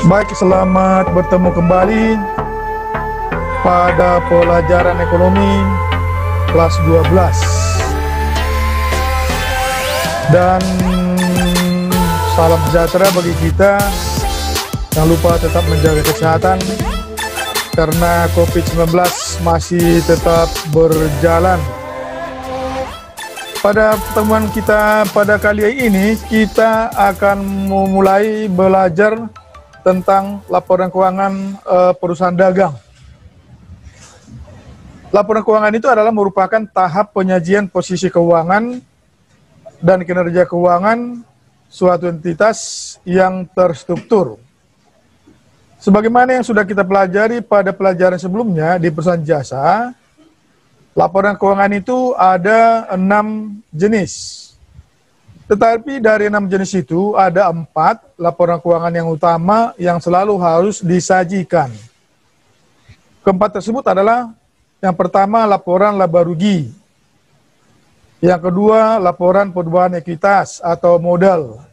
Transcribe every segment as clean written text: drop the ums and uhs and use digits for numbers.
Baik, selamat bertemu kembali pada pelajaran ekonomi kelas 12. Dan salam sejahtera bagi kita. Jangan lupa tetap menjaga kesehatan karena COVID-19 masih tetap berjalan. Pada pertemuan kita pada kali ini, kita akan memulai belajar tentang laporan keuangan perusahaan dagang. Laporan keuangan itu adalah merupakan tahap penyajian posisi keuangan dan kinerja keuangan suatu entitas yang terstruktur. Sebagaimana yang sudah kita pelajari pada pelajaran sebelumnya di perusahaan jasa, laporan keuangan itu ada 6 jenis. Tetapi dari 6 jenis itu ada 4 laporan keuangan yang utama yang selalu harus disajikan. Keempat tersebut adalah yang pertama laporan laba rugi, yang kedua laporan perubahan ekuitas atau modal,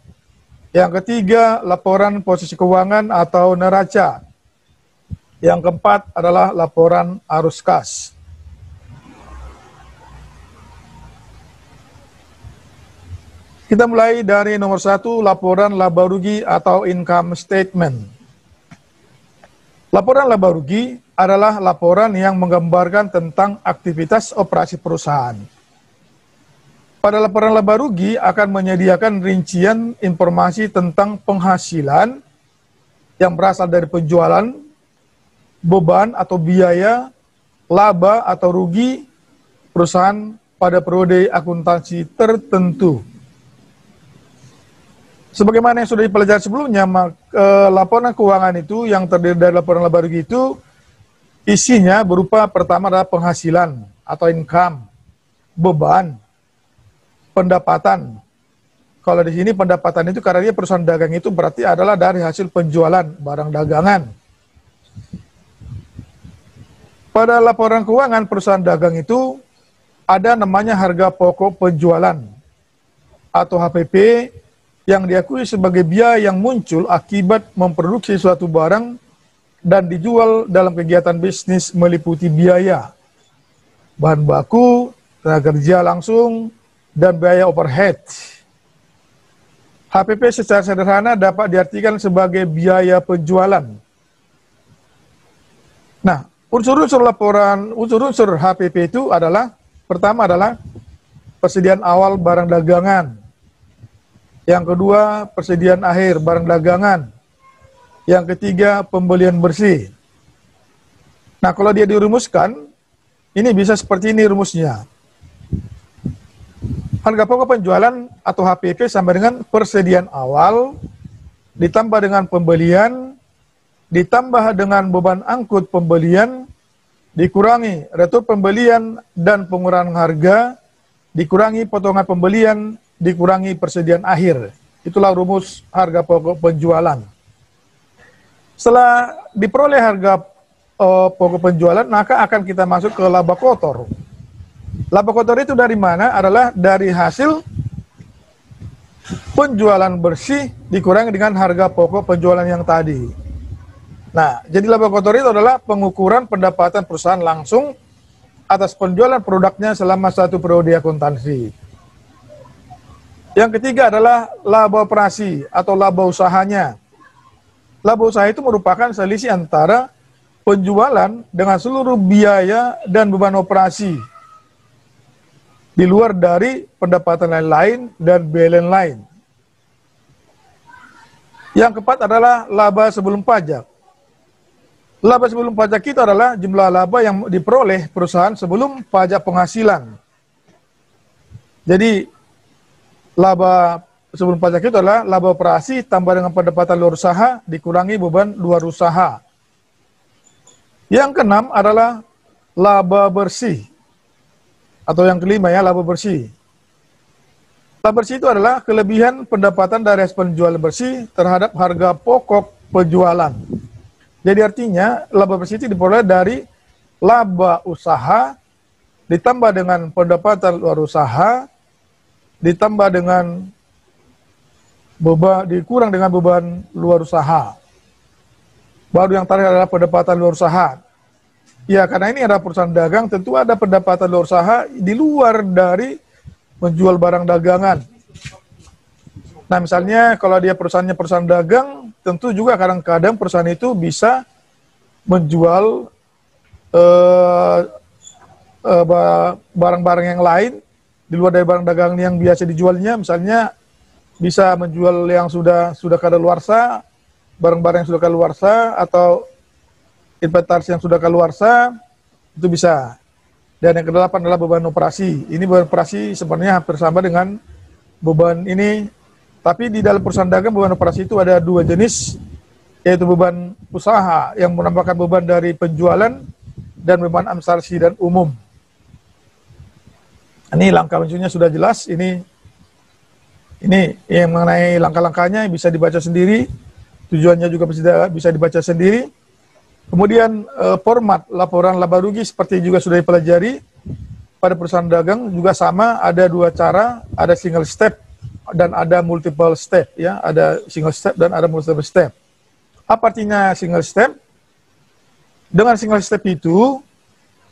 yang ketiga laporan posisi keuangan atau neraca, yang keempat adalah laporan arus kas. Kita mulai dari nomor 1, laporan laba rugi atau income statement. Laporan laba rugi adalah laporan yang menggambarkan tentang aktivitas operasi perusahaan. Pada laporan laba rugi akan menyediakan rincian informasi tentang penghasilan yang berasal dari penjualan, beban atau biaya, laba atau rugi perusahaan pada periode akuntansi tertentu. Sebagaimana yang sudah dipelajari sebelumnya, laporan keuangan itu yang terdiri dari laporan laba rugi itu isinya berupa pertama adalah penghasilan atau income, beban, pendapatan. Kalau di sini pendapatan itu karena dia perusahaan dagang itu berarti adalah dari hasil penjualan barang dagangan. Pada laporan keuangan perusahaan dagang itu ada namanya harga pokok penjualan atau HPP, yang diakui sebagai biaya yang muncul akibat memproduksi suatu barang dan dijual dalam kegiatan bisnis meliputi biaya bahan baku, tenaga kerja langsung, dan biaya overhead. HPP secara sederhana dapat diartikan sebagai biaya penjualan. Nah, unsur-unsur HPP itu adalah, pertama adalah persediaan awal barang dagangan. Yang kedua, persediaan akhir barang dagangan. Yang ketiga, pembelian bersih. Nah, kalau dia dirumuskan, ini bisa seperti ini rumusnya. Harga pokok penjualan atau HPP sama dengan persediaan awal, ditambah dengan pembelian, ditambah dengan beban angkut pembelian, dikurangi retur pembelian dan pengurangan harga, dikurangi potongan pembelian, dikurangi persediaan akhir. Itulah rumus harga pokok penjualan. Setelah diperoleh harga pokok penjualan, maka akan kita masuk ke laba kotor. Laba kotor itu dari mana? Adalah dari hasil penjualan bersih dikurangi dengan harga pokok penjualan yang tadi. Nah, jadi laba kotor itu adalah pengukuran pendapatan perusahaan langsung atas penjualan produknya selama satu periode akuntansi. Yang ketiga adalah laba operasi atau laba usahanya. Laba usaha itu merupakan selisih antara penjualan dengan seluruh biaya dan beban operasi di luar dari pendapatan lain-lain dan biaya lain. Yang keempat adalah laba sebelum pajak. Laba sebelum pajak itu adalah jumlah laba yang diperoleh perusahaan sebelum pajak penghasilan. Jadi laba sebelum pajak itu adalah laba operasi tambah dengan pendapatan luar usaha dikurangi beban luar usaha. Yang keenam adalah laba bersih. Atau yang kelima ya, laba bersih. Laba bersih itu adalah kelebihan pendapatan dari hasil penjualan bersih terhadap harga pokok penjualan. Jadi artinya laba bersih itu diperoleh dari laba usaha ditambah dengan pendapatan luar usaha ditambah dengan beban, dikurang dengan beban luar usaha. Baru yang terakhir adalah pendapatan luar usaha. Ya, karena ini adalah perusahaan dagang, tentu ada pendapatan luar usaha di luar dari menjual barang dagangan. Nah, misalnya kalau dia perusahaannya perusahaan dagang, tentu juga kadang-kadang perusahaan itu bisa menjual barang-barang yang lain di luar dari barang dagangan yang biasa dijualnya. Misalnya bisa menjual yang sudah kadaluarsa, barang-barang yang sudah kadaluarsa, atau inventaris yang sudah kadaluarsa, itu bisa. Dan yang kedelapan adalah beban operasi. Ini beban operasi sebenarnya hampir sama dengan beban ini, tapi di dalam perusahaan dagang beban operasi itu ada dua jenis, yaitu beban usaha yang menambahkan beban dari penjualan dan beban administrasi dan umum. Ini langkah lucunya sudah jelas. Ini yang mengenai langkah-langkahnya bisa dibaca sendiri, tujuannya juga bisa dibaca sendiri. Kemudian format laporan laba rugi seperti juga sudah dipelajari pada perusahaan dagang juga sama, ada dua cara, ada single step dan ada multiple step, ya, ada single step dan ada multiple step. Apa artinya single step? Dengan single step itu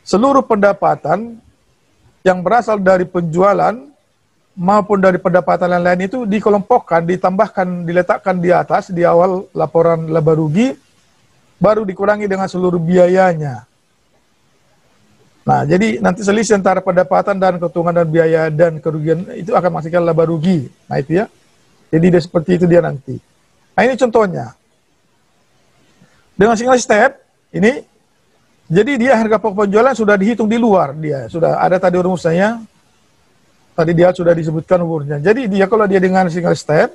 seluruh pendapatan yang berasal dari penjualan maupun dari pendapatan lain-lain itu dikelompokkan, ditambahkan, diletakkan di atas di awal laporan laba rugi, baru dikurangi dengan seluruh biayanya. Nah, jadi nanti selisih antara pendapatan dan keuntungan dan biaya dan kerugian itu akan menghasilkan laba rugi. Nah, itu ya. Jadi dia seperti itu dia nanti. Nah, ini contohnya. Dengan single step, ini, jadi dia harga pokok penjualan sudah dihitung di luar dia. Sudah ada tadi rumusnya. Tadi dia sudah disebutkan umurnya. Jadi dia kalau dia dengan single step,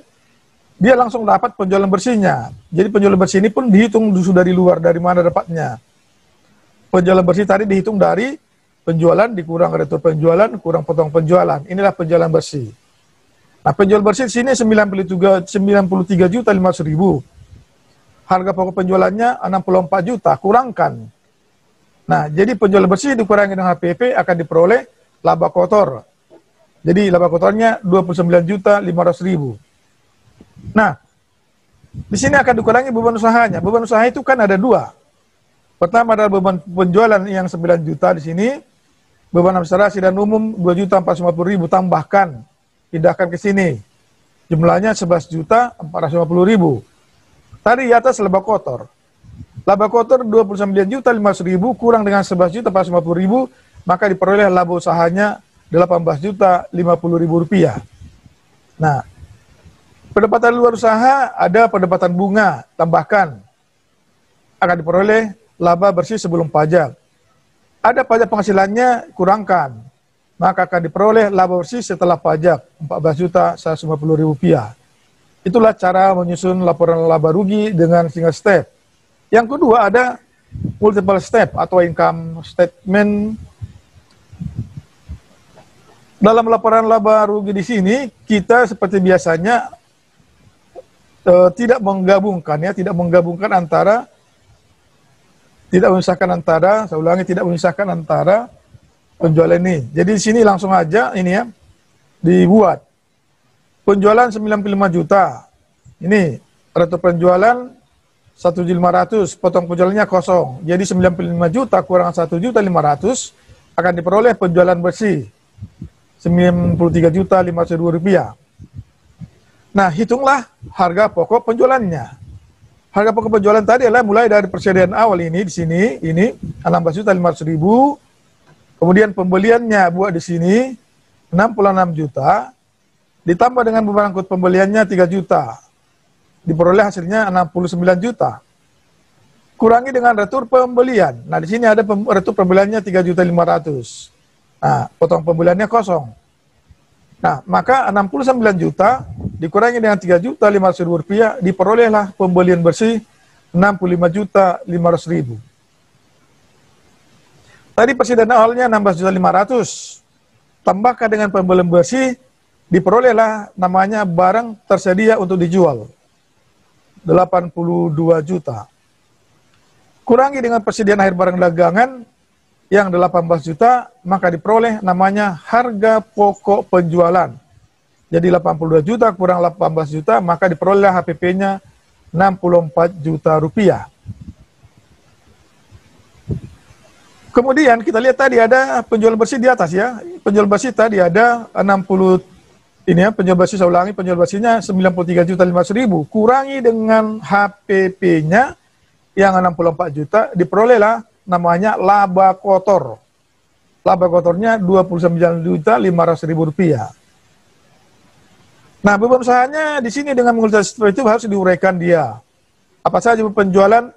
dia langsung dapat penjualan bersihnya. Jadi penjualan bersih ini pun dihitung sudah di luar dari mana dapatnya. Penjualan bersih tadi dihitung dari penjualan dikurang retur penjualan, kurang potong penjualan. Inilah penjualan bersih. Nah, penjualan bersih di sini 93.500.000. Harga pokok penjualannya 64 juta, kurangkan. Nah, jadi penjualan bersih dikurangi dengan HPP akan diperoleh laba kotor. Jadi laba kotornya 29.500.000. Nah, di sini akan dikurangi beban usahanya. Beban usaha itu kan ada dua. Pertama adalah beban penjualan yang 9 juta di sini, beban administrasi dan umum 2.450.000 tambahkan, pindahkan ke sini. Jumlahnya 11.450.000. Tadi di atas laba kotor. Laba kotor 29.500.000 kurang dengan 11.450.000, maka diperoleh laba usahanya 18.050.000 rupiah. Nah, pendapatan luar usaha ada pendapatan bunga, tambahkan. Akan diperoleh laba bersih sebelum pajak. Ada pajak penghasilannya, kurangkan. Maka akan diperoleh laba bersih setelah pajak, 14.150.000 rupiah. Itulah cara menyusun laporan laba rugi dengan single step. Yang kedua ada multiple step atau income statement. Dalam laporan laba rugi di sini, kita seperti biasanya tidak menggabungkan antara, tidak memisahkan antara penjualan ini. Jadi di sini langsung aja ini ya, dibuat. Penjualan 95 juta. Ini retur penjualan 1.500, potong penjualannya kosong. Jadi 95 juta kurang 1.500.000 akan diperoleh penjualan bersih 93.500.000 rupiah. Nah, hitunglah harga pokok penjualannya. Harga pokok penjualan tadi adalah mulai dari persediaan awal ini di sini, ini 16.500.000. Kemudian pembeliannya buat di sini 66 juta, ditambah dengan beban angkut pembeliannya 3 juta. Diperoleh hasilnya 69 juta. Kurangi dengan retur pembelian. Nah, di sini ada retur pembeliannya 3.500.000. Nah, potong pembeliannya kosong. Nah, maka 69 juta dikurangi dengan 3.500.000 rupiah, diperolehlah pembelian bersih 65.500.000. Tadi persediaan awalnya 16.500.000. Tambahkan dengan pembelian bersih, diperolehlah namanya barang tersedia untuk dijual. 82 juta. Kurangi dengan persediaan akhir barang dagangan yang 18 juta, maka diperoleh namanya harga pokok penjualan. Jadi 82 juta kurang 18 juta, maka diperoleh HPP-nya 64 juta rupiah. Kemudian kita lihat tadi ada penjual bersih di atas ya. Penjual bersih tadi ada 60 ini ya, penjual bersih saya ulangi, penjual bersihnya 93.500.000. Kurangi dengan HPP-nya yang 64 juta, diperolehlah namanya laba kotor. Laba kotornya 29.500.000 rupiah. Nah, beban usahanya di sini dengan menggunakan sistem itu harus diuraikan dia. Apa saja penjualan?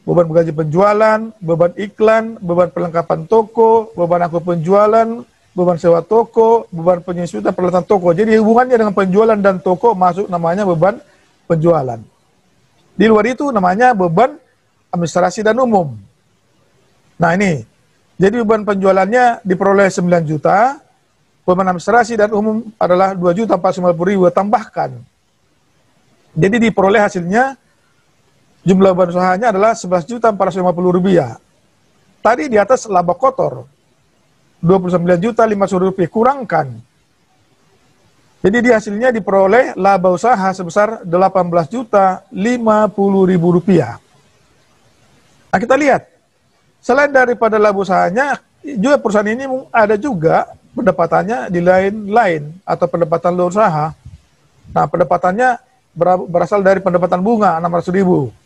Beban gaji penjualan, beban iklan, beban perlengkapan toko, beban angkut penjualan, beban sewa toko, beban penyesuaian peralatan toko. Jadi hubungannya dengan penjualan dan toko masuk namanya beban penjualan. Di luar itu namanya beban administrasi dan umum. Nah ini, jadi beban penjualannya diperoleh 9 juta, beban administrasi dan umum adalah 2.450.000 tambahkan. Jadi diperoleh hasilnya jumlah beban usahanya adalah 11.450.000 rupiah. Tadi di atas laba kotor 29.500.000 rupiah kurangkan. Jadi di hasilnya diperoleh laba usaha sebesar 18.050.000 rupiah. Nah kita lihat, selain daripada laba usahanya, juga perusahaan ini ada juga pendapatannya di lain-lain atau pendapatan luar usaha. Nah pendapatannya berasal dari pendapatan bunga 600.000.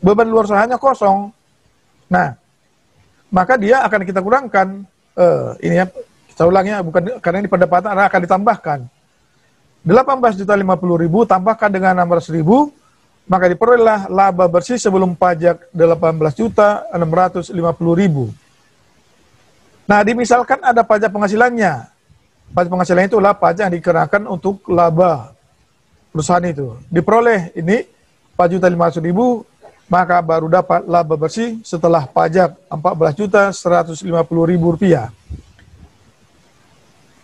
Beban luar usahanya kosong. Nah, maka dia akan kita kurangkan. Ini ya, saya ulangnya bukan karena ini pendapatan akan ditambahkan. 18.050.000 tambahkan dengan 600.000, maka diperolehlah laba bersih sebelum pajak 18.650.000. Nah, dimisalkan ada pajak penghasilannya. Pajak penghasilan itulah pajak yang dikenakan untuk laba perusahaan itu. Diperoleh ini 4.500.000, maka baru dapat laba bersih setelah pajak 14.150.000 rupiah.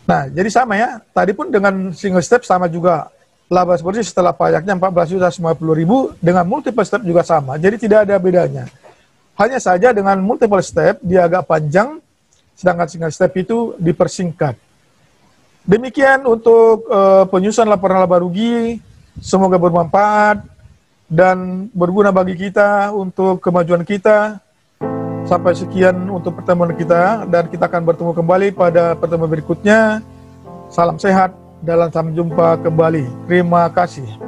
Nah, jadi sama ya. Tadi pun dengan single step sama juga. Laba bersih setelah pajaknya 14.150.000, dengan multiple step juga sama. Jadi tidak ada bedanya. Hanya saja dengan multiple step dia agak panjang, sedangkan single step itu dipersingkat. Demikian untuk penyusunan laporan laba rugi. Semoga bermanfaat dan berguna bagi kita untuk kemajuan kita. Sampai sekian untuk pertemuan kita, dan kita akan bertemu kembali pada pertemuan berikutnya. Salam sehat dan sampai jumpa kembali. Terima kasih.